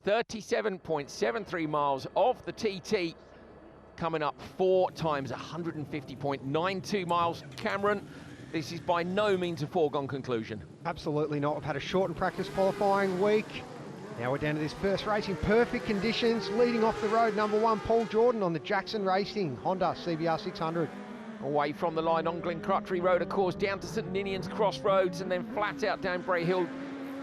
37.73 miles of the TT, coming up 4 times 150.92 miles. Cameron, this is by no means a foregone conclusion. Absolutely not. We've had a shortened practice qualifying week. Now we're down to this first race in perfect conditions. Leading off the road, number 1, Paul Jordan on the Jackson Racing Honda CBR 600. Away from the line on Glencrutchery Road, of course, down to St Ninian's Crossroads, and then flat out down Bray Hill.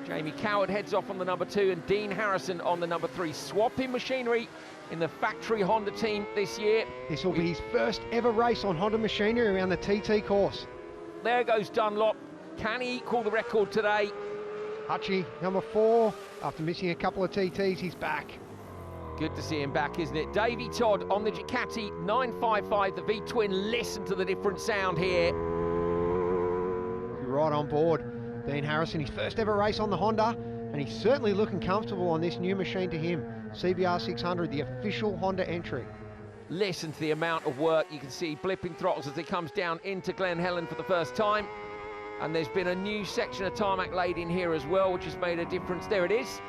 Jamie Coward heads off on the number 2, and Dean Harrison on the number 3. Swapping machinery in the factory Honda team this year. This will be his first ever race on Honda machinery around the TT course. There goes Dunlop. Can he equal the record today? Hutchie, number 4, after missing a couple of TTs, he's back. Good to see him back, isn't it? Davey Todd on the Ducati 955, the V-twin. Listen to the different sound here. You're right on board. Dean Harrison, his first ever race on the Honda, and he's certainly looking comfortable on this new machine to him. CBR 600, the official Honda entry. Listen to the amount of work. You can see blipping throttles as he comes down into Glen Helen for the first time. And there's been a new section of tarmac laid in here as well, which has made a difference. There it is.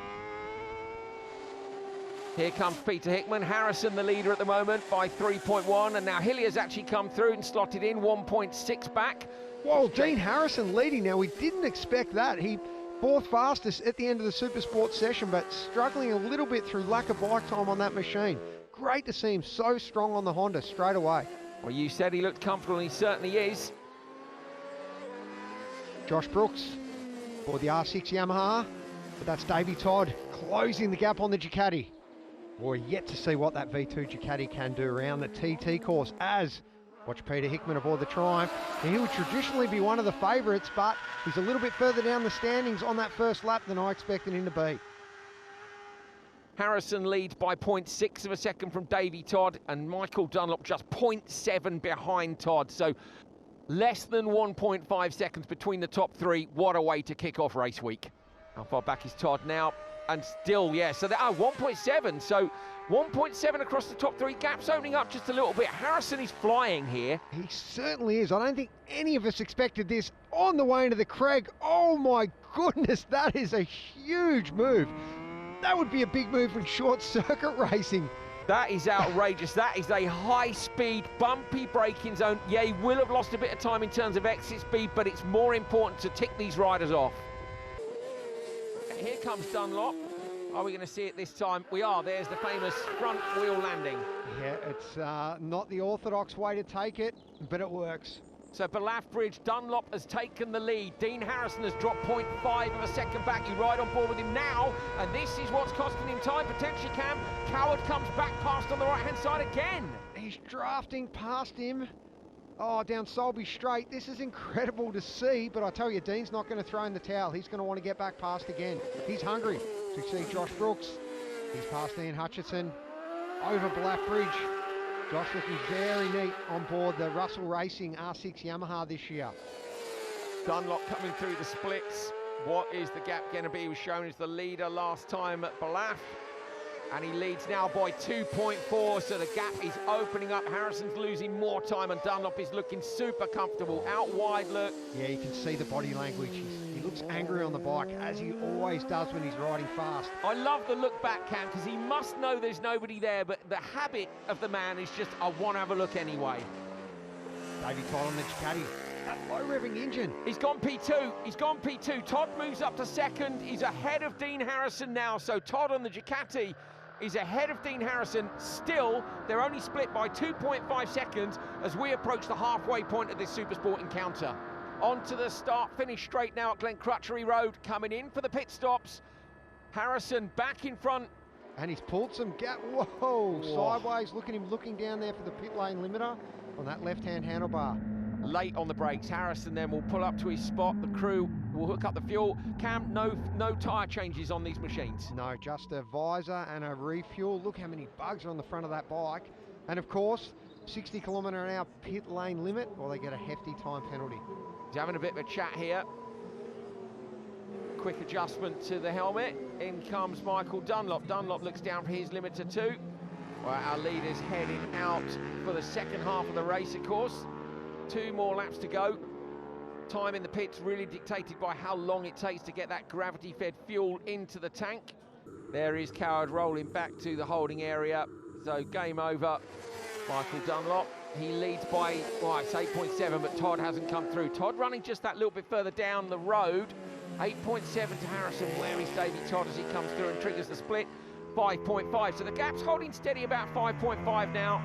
Here comes Peter Hickman. Harrison the leader at the moment by 3.1, and now Hillier's actually come through and slotted in 1.6 back. Whoa, Dean Harrison leading now. We didn't expect that. He 4th fastest at the end of the Supersport session, but struggling a little bit through lack of bike time on that machine. Great to see him so strong on the Honda straight away. Well, you said he looked comfortable, and he certainly is. Josh Brooks for the R6 Yamaha, but that's Davey Todd closing the gap on the Ducati. We're yet to see what that V2 Ducati can do around the TT course, as watch Peter Hickman aboard the Triumph. Now, he would traditionally be one of the favourites, but he's a little bit further down the standings on that first lap than I expected him to be. Harrison leads by 0.6 of a second from Davey Todd, and Michael Dunlop just 0.7 behind Todd. So less than 1.5 seconds between the top 3. What a way to kick off race week. How far back is Todd now? And still, yeah, so 1.7. So 1.7 across the top 3. Gap's opening up just a little bit. Harrison is flying here. He certainly is. I don't think any of us expected this on the way into the Craig. Oh my goodness, that is a huge move. That would be a big move in short circuit racing. That is outrageous. That is a high-speed, bumpy braking zone. Yeah, he will have lost a bit of time in terms of exit speed, but it's more important to tick these riders off. Here comes Dunlop. Are we going to see it this time? We are. There's the famous front wheel landing. Yeah, it's not the orthodox way to take it, but it works. So Balaf Bridge, Dunlop has taken the lead. Dean Harrison has dropped 0.5 of a second back. You ride on board with him now, and this is what's costing him time, potentially, Cam. Coward comes back past on the right-hand side again. He's drafting past him. Oh, down Solby Straight. This is incredible to see, but I tell you, Dean's not going to throw in the towel. He's going to want to get back past again. He's hungry. So you see Josh Brooks. He's past Ian Hutchinson over Black Bridge. Josh looking very neat on board the Russell Racing R6 Yamaha this year. Dunlop coming through the splits. What is the gap going to be? He was shown as the leader last time at Balaf, and he leads now by 2.4, so the gap is opening up. Harrison's losing more time, and Dunlop is looking super comfortable. Out wide look. Yeah, you can see the body language. He looks angry on the bike, as he always does when he's riding fast. I love the look back, Cam, because he must know there's nobody there, but the habit of the man is just, I want to have a look anyway. Davey Todd on the Ducati. That low revving engine. He's gone P2. He's gone P2. Todd moves up to second. He's ahead of Dean Harrison now, so Todd on the Ducati is ahead of Dean Harrison. Still, they're only split by 2.5 seconds as we approach the halfway point of this Supersport encounter. On to the start-finish straight now at Glencrutchery Road, coming in for the pit stops. Harrison back in front. And he's pulled some gap. Whoa, sideways. Look at him looking down there for the pit lane limiter on that left-hand handlebar. Late on the brakes. Harrison then will pull up to his spot. The crew will hook up the fuel. Cam, no tyre changes on these machines. No, just a visor and a refuel. Look how many bugs are on the front of that bike. And of course, 60 km/h pit lane limit, or they get a hefty time penalty. He's having a bit of a chat here. Quick adjustment to the helmet. In comes Michael Dunlop. Dunlop looks down for his limiter too. Well, our leader's heading out for the second half of the race, of course. 2 more laps to go. Time in the pits really dictated by how long it takes to get that gravity-fed fuel into the tank. There is Coward rolling back to the holding area. So game over. Michael Dunlop, he leads by, well, it's 8.7, but Todd hasn't come through. Todd running just that little bit further down the road. 8.7 to Harrison. Where is Davey Todd as he comes through and triggers the split? 5.5. So the gap's holding steady about 5.5 now.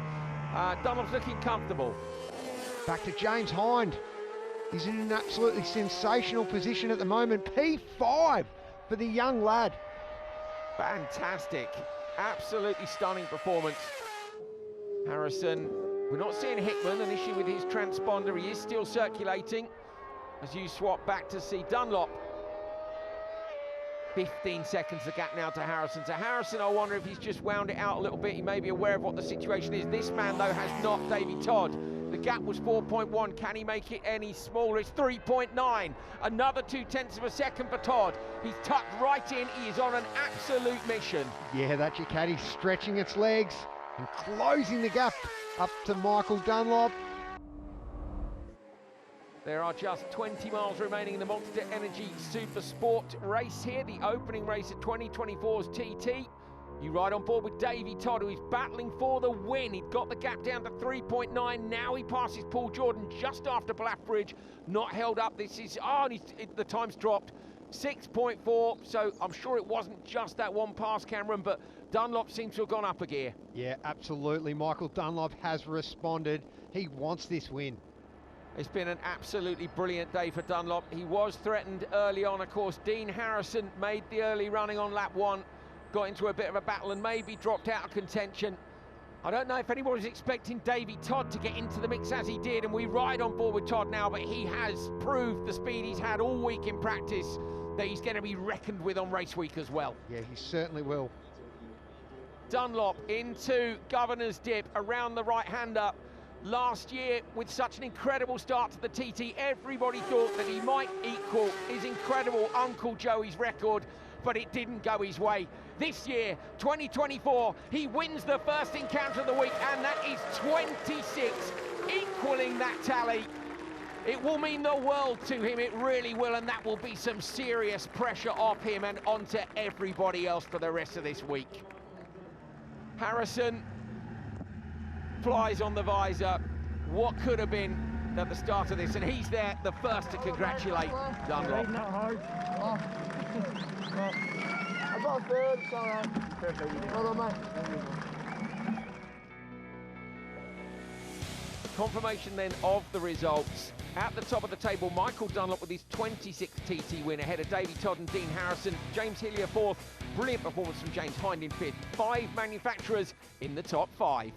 Dunlop's looking comfortable. Back to James Hind. He's in an absolutely sensational position at the moment. P5 for the young lad. Fantastic. Absolutely stunning performance. Harrison, we're not seeing Hickman, an issue with his transponder. He is still circulating as you swap back to see Dunlop. 15 seconds the gap now to Harrison. To Harrison, I wonder if he's just wound it out a little bit. He may be aware of what the situation is. This man, though, has not. Davey Todd. The gap was 4.1. Can he make it any smaller? It's 3.9. Another 0.2 of a second for Todd. He's tucked right in. He is on an absolute mission. Yeah, that Ducati's stretching its legs and closing the gap up to Michael Dunlop. There are just 20 miles remaining in the Monster Energy Supersport race here, the opening race at 2024's TT. You ride on board with Davey Todd, who is battling for the win. He'd got the gap down to 3.9. Now he passes Paul Jordan just after Blackbridge. Not held up. This is, the time's dropped. 6.4, so I'm sure it wasn't just that one pass, Cameron, but Dunlop seems to have gone up a gear. Yeah, absolutely. Michael Dunlop has responded. He wants this win. It's been an absolutely brilliant day for Dunlop. He was threatened early on, of course. Dean Harrison made the early running on lap 1, got into a bit of a battle and maybe dropped out of contention. I don't know if anyone was expecting Davey Todd to get into the mix as he did, and we ride on board with Todd now, but he has proved the speed he's had all week in practice that he's going to be reckoned with on race week as well. Yeah, he certainly will. Dunlop into Governor's Dip around the right-hander. Last year, with such an incredible start to the TT, everybody thought that he might equal his incredible Uncle Joey's record, but it didn't go his way. This year, 2024, he wins the first encounter of the week, and that is 26, equaling that tally. It will mean the world to him, it really will, and that will be some serious pressure off him and onto everybody else for the rest of this week. Harrison flies on the visor. What could have been at the start of this, and he's there, the first to congratulate Dunlop. I got a third, it's all right. Well done, mate. Confirmation then of the results. At the top of the table, Michael Dunlop with his 26th TT win ahead of Davey Todd and Dean Harrison. James Hillier fourth. Brilliant performance from James Hind in fifth. 5 manufacturers in the top 5.